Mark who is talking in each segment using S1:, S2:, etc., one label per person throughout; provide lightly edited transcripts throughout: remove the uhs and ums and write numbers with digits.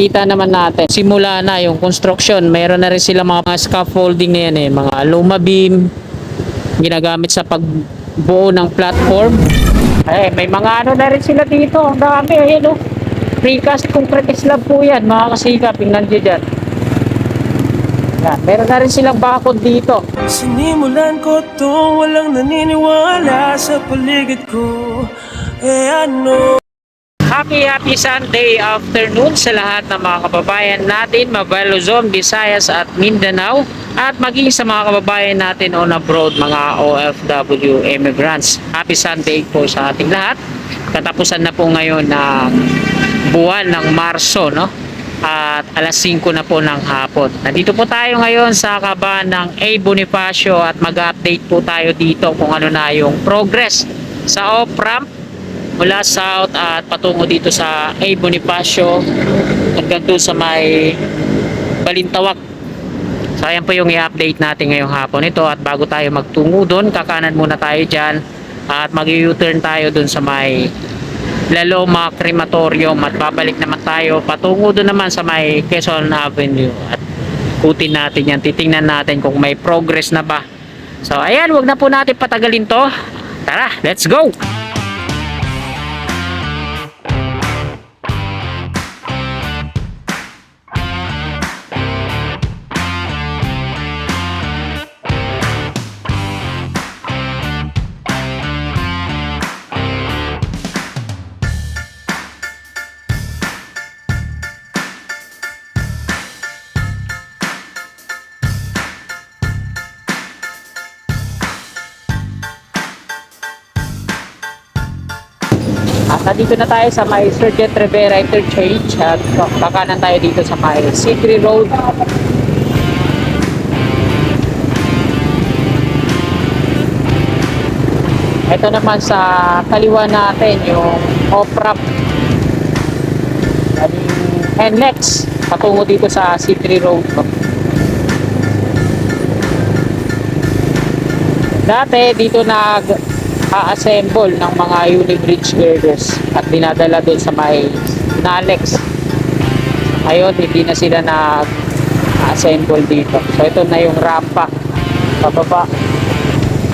S1: makikita naman natin, simula na yung construction. Mayroon na rin sila mga scaffolding na yan mga luma beam, ginagamit sa pagbuo ng platform. May mga ano na rin sila dito. Ang dami, ayun precast concrete slab po yan, mga kasikap. Tingnan nyo dyan. Yan, meron na rin silang bakod dito.
S2: Sinimulan ko to, walang naniniwala sa paligid ko. Ano?
S1: Happy Sunday afternoon sa lahat ng mga kababayan natin, Mabel Luzon, Visayas at Mindanao, at maging sa mga kababayan natin on abroad, mga OFW immigrants. Happy Sunday po sa ating lahat. Katapusan na po ngayon ng buwan ng Marso, no? At alas 5 na po ng hapon. Nandito po tayo ngayon sa kaban ng A. Bonifacio at mag-update po tayo dito kung ano na yung progress sa off-ramp mula south at patungo dito sa A. Bonifacio hanggang doon sa may Balintawak. So ayan po yung i-update natin ngayong hapon ito, at bago tayo magtungo doon, kakanan muna tayo dyan at mag-u-turn tayo doon sa may Laloma Crematorium at babalik naman tayo patungo doon naman sa may Quezon Avenue at kutin natin yan, titingnan natin kung may progress na ba. So ayan, wag na po natin patagalin to, tara, let's go! At nandito na tayo sa may Sergeant Rivera Interchange at kakanan tayo dito sa may C3 Road. Ito naman sa kaliwa natin yung off-ramp NLEX patungo dito sa C3 Road. Dati dito nag-assemble ng mga unibridge girders at dinadala doon sa may NALEX. Ngayon hindi na sila nag-assemble dito. So ito na yung rampa pababa.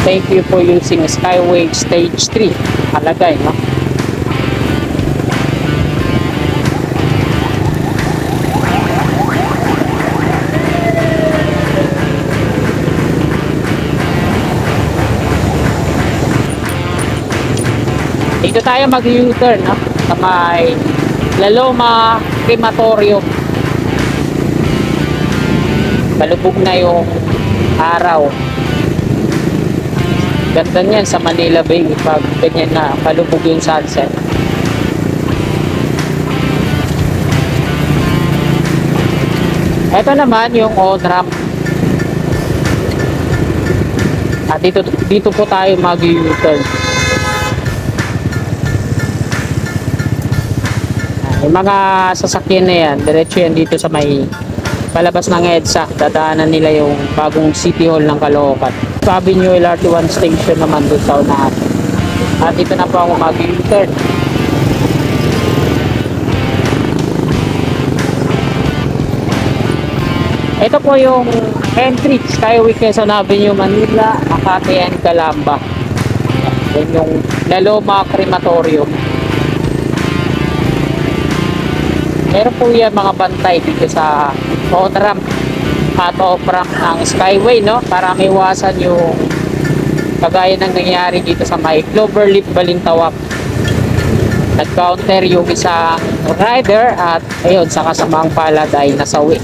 S1: Thank you for using Skyway Stage 3. Halagay, no? Dito tayo mag-U-turn, no? Sa may Laloma Crematorium. Balubog na yung araw. Ganda niyan sa Manila Bay pag ganyan na palubog yung sunset. Ito naman yung on-ramp. At dito po tayo mag-U-turn. Yung mga sasakyan na yan, diretso yan dito sa may palabas ng EDSA. Dadaanan nila yung bagong City Hall ng Caloocan. Avenue LRT1 station naman doon sa unahan. At dito na po ako mag-U-turn. Ito po yung entry Skyway Quezon Avenue, Manila, Makati and Calamba. Yan yung Laloma Crematorium. Meron po yan mga bantay dito sa on-ramp at off-ramp ng Skyway, no? Para may iwasan yung kagaya ng nangyari dito sa may Cloverleaf Balintawak. Nag-counter yung isang rider at ayun, sa kasamang palad ay nasawi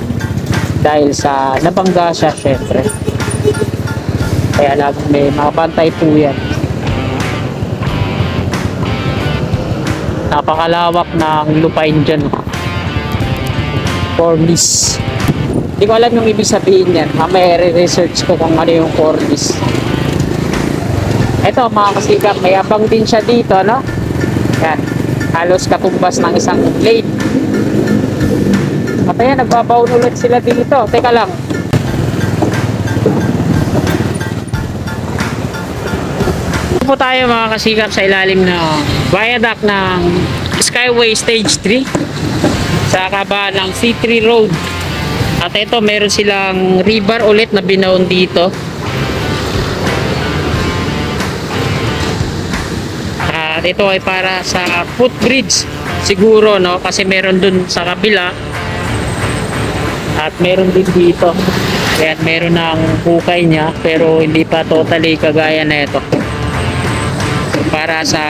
S1: dahil sa nabangga siya, syempre. Kaya laging may mga bantay po yan. Napakalawak ng lupain dyan, no? Cornice. Hindi ko alam yung ibig sabihin yan. May research ko kung ano yung cornice. Ito mga kasikap, may abang din siya dito, no? Yan. Halos katumbas ng isang lane. At ayan, nagbabaon ulit sila dito. Teka lang. Ito po tayo mga kasikap sa ilalim ng viaduct ng Skyway Stage 3. sa kahabaan ng C3 Road. At ito, meron silang rebar ulit na binaon dito. At ito ay para sa footbridge siguro, no? Kasi meron dun sa kabila. At meron din dito. Ayan, meron ng hukay niya pero hindi pa totally kagaya na ito. Para sa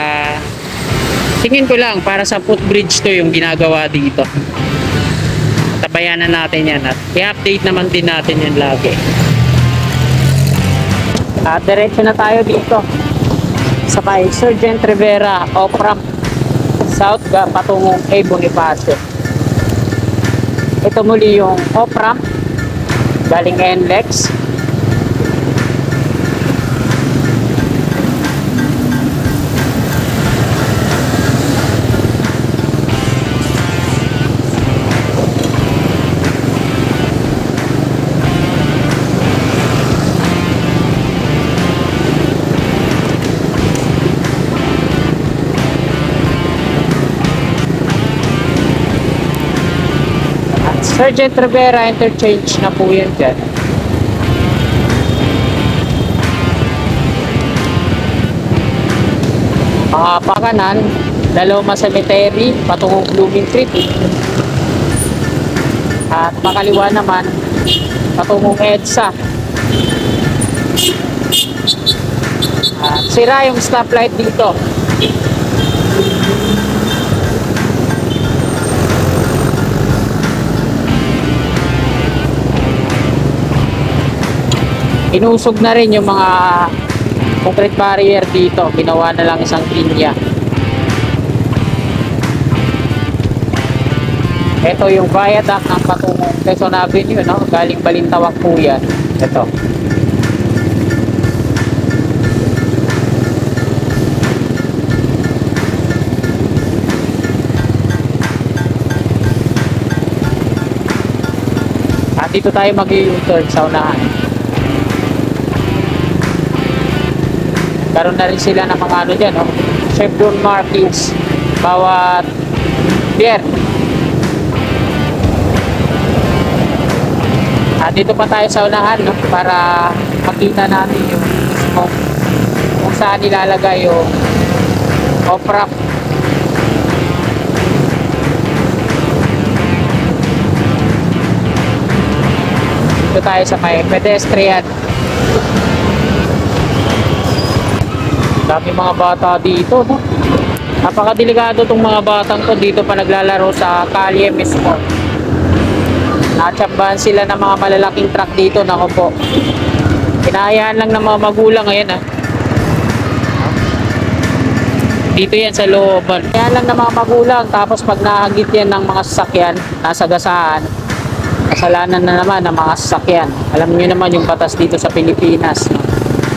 S1: tingin ko lang, para sa footbridge to yung ginagawa dito. Tabayanan natin yan at i-update naman din natin yan lagi. At diretso na tayo dito sa kay Sergeant Rivera off-ramp south patungong A. Bonifacio. Ito muli yung off-ramp galing NLEX. Sergeant Rivera interchange na po yan dyan. Pakanan, Daloma Cemetery, patungong Blooming Creek. At pakaliwa naman, patungong EDSA. At sira yung stoplight dito. Inusog na rin yung mga concrete barrier dito. Ginawa na lang isang linya. Ito yung viaduct ng patungong Quezon Avenue, no? Galing Balintawak po yan. Ito. At dito tayo mag-u-turn sa unahan. Karoon na rin sila ng mga ano dyan, no? Chevron markings bawat pier. At dito pa tayo sa unahan, no? Para makita natin yung kung saan nilalagay yung off-ramp. Dito tayo sa may pedestrian. Dami mga bata dito, no? Napakadelikado tong mga batang to. Dito pa naglalaro sa kalye mismo. Natsambahan sila ng mga malalaking truck dito. Nako po. Hinahayaan lang ng mga magulang ngayon, ha. Dito yan sa looban. Hinahayaan lang ng mga magulang. Tapos pag nahagit yan ng mga sasakyan, nasa gasaan, kasalanan na naman ng mga sasakyan. Alam niyo naman yung batas dito sa Pilipinas, no?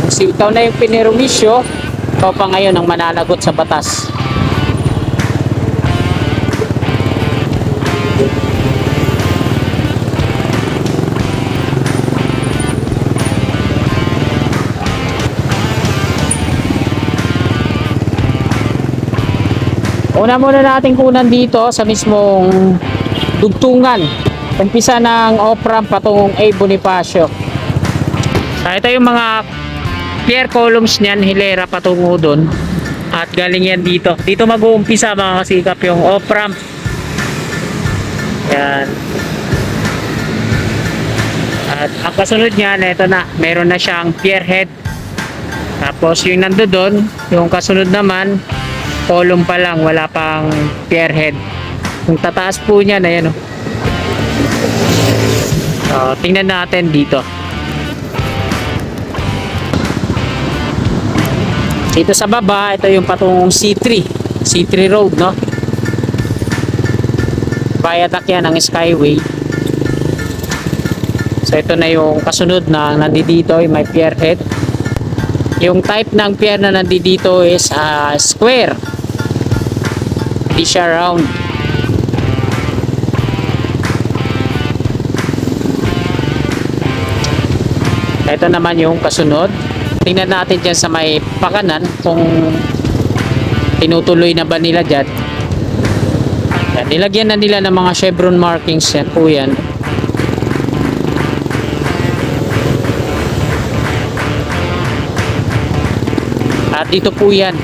S1: Kung ikaw na yung pinirumisyo, ikaw pa ngayon ang mananagot sa batas. Una muna natin kunan dito sa mismong dugtungan. Umpisa ng off-ramp patungong A. Bonifacio. Ito yung mga pier columns niyan, hilera patungo doon. At galing yan dito. Dito mag-uumpisa mga kasikap yung off-ramp. Yan. At ang kasunod niyan, ito na. Meron na siyang pier head. Tapos yung nando doon, yung kasunod naman, column pa lang, wala pang pier head. Yung tataas po niyan, ayan o. So, tingnan natin dito. Dito sa baba, ito yung patungong C3 Road, no? Viaduct yan ng Skyway. So ito na yung kasunod na nandito, yung may pier head. Yung type ng pier na nandito is square. Hindi siya round. Ito naman yung kasunod. Tingnan natin dyan sa may pakanan kung tinutuloy na ba nila dyan. Yan, nilagyan na nila ng mga chevron markings yan po yan. At dito po yan,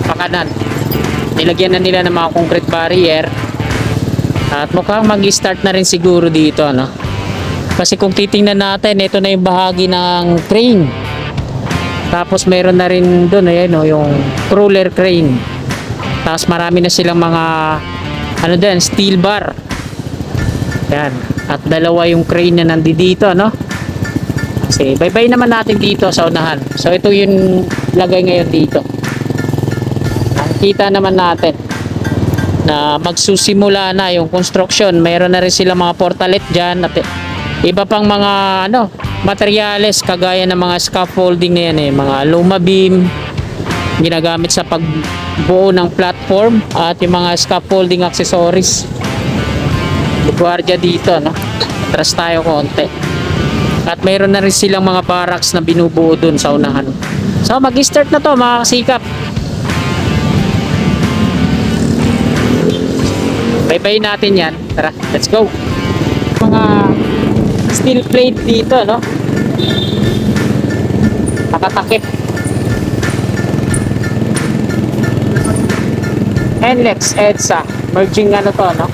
S1: pakanan. Nilagyan na nila ng mga concrete barrier. At mukhang mag-start na rin siguro dito, no? Kasi kung titingnan natin, ito na yung bahagi ng crane. Tapos meron na rin doon, ayan, no, yung crawler crane. Tapos marami na silang mga ano din, steel bar. Yan. At dalawa yung crane na nandito, no? Kasi bye-bye naman natin dito sa unahan. So ito yung lagay ngayon dito. Nakikita naman natin na magsusimula na yung construction. Mayroon na rin sila mga portalet dyan at iba pang mga ano, materyales kagaya ng mga scaffolding na yan mga luma beam ginagamit sa pagbuo ng platform at yung mga scaffolding accessories. Guardia dito, no? Atras tayo konti. At mayroon na rin silang mga barracks na binubuo dun sa unahan. So mag-start na to mga kasikap. Bye-bye natin yan. Tara, let's go. Mga steel plate dito, no? Nakatakip. NLEX, EDSA. Merging ano to, no?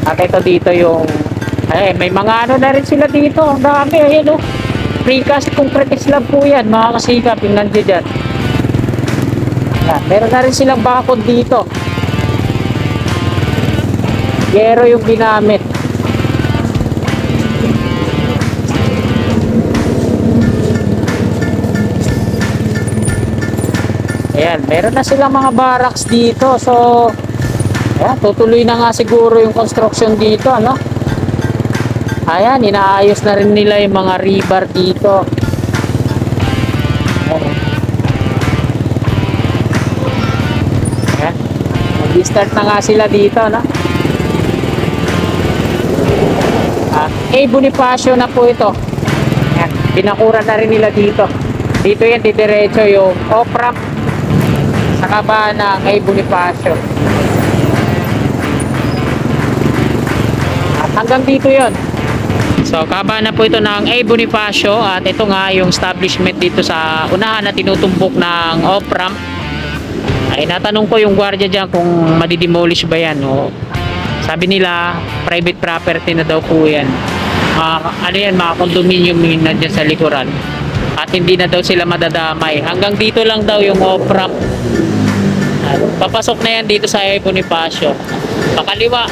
S1: At ito dito yung may mga ano na rin sila dito. Ang dami, ayun, no? Precast concrete slab po yan, mga kasikap. Yung nandiyan dyan. Yan, meron na rin silang bakod dito. Yero yung ginamit. Ayan, meron na silang mga barracks dito. So, ayan, tutuloy na nga siguro yung construction dito, ano? Ayan, inaayos na rin nila yung mga rebar dito. Ayan, mag-start na nga sila dito, no? A Bonifacio na po ito. Ayan, pinakura na rin nila dito. Dito yan, didiretso yung off-ramp sa kaba ng A Bonifacio. At hanggang dito yon. So, kaba na po ito ng A Bonifacio at ito nga yung establishment dito sa unahan na tinutumbok ng off-ramp. Ay, natanong ko yung guardia dyan kung madidemolish ba yan. O, sabi nila, private property na daw po yan. Ano yan, mga condominium yun nandiyan sa likuran. At hindi na daw sila madadamay. Hanggang dito lang daw yung off-ramp. Papasok na yan dito sa A Bonifacio. Pakaliwa.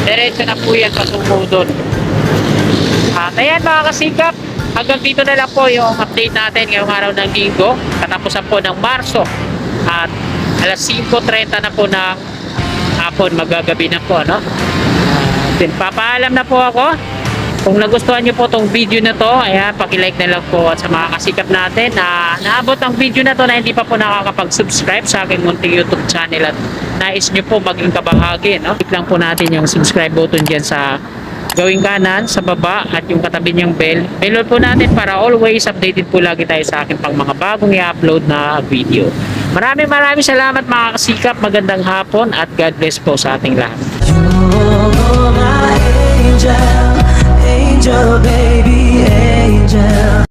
S1: Diretso na po yan patungo doon. At ayan mga kasikap, hanggang dito na lang po yung update natin ngayong araw ng Linggo. Katapusan po ng Marso. At alas 5:30 na po ng hapon, magagabi na po, no? Papaalam na po ako. Kung nagustuhan nyo po tong video na to, ayan, paki-like na lang po. At sa mga kasikap natin na naabot ang video na to na hindi pa po nakakapag-subscribe sa aking munting YouTube channel at nais nyo po maging kabahagi, no? Click lang po natin yung subscribe button dyan sa gawing kanan, sa baba at yung katabi niyang bell. Bell po natin para always updated po lagi tayo sa akin pang mga bagong i-upload na video. Maraming salamat mga kasikap. Magandang hapon at God bless po sa ating lahat.
S2: You're my angel, angel baby, angel.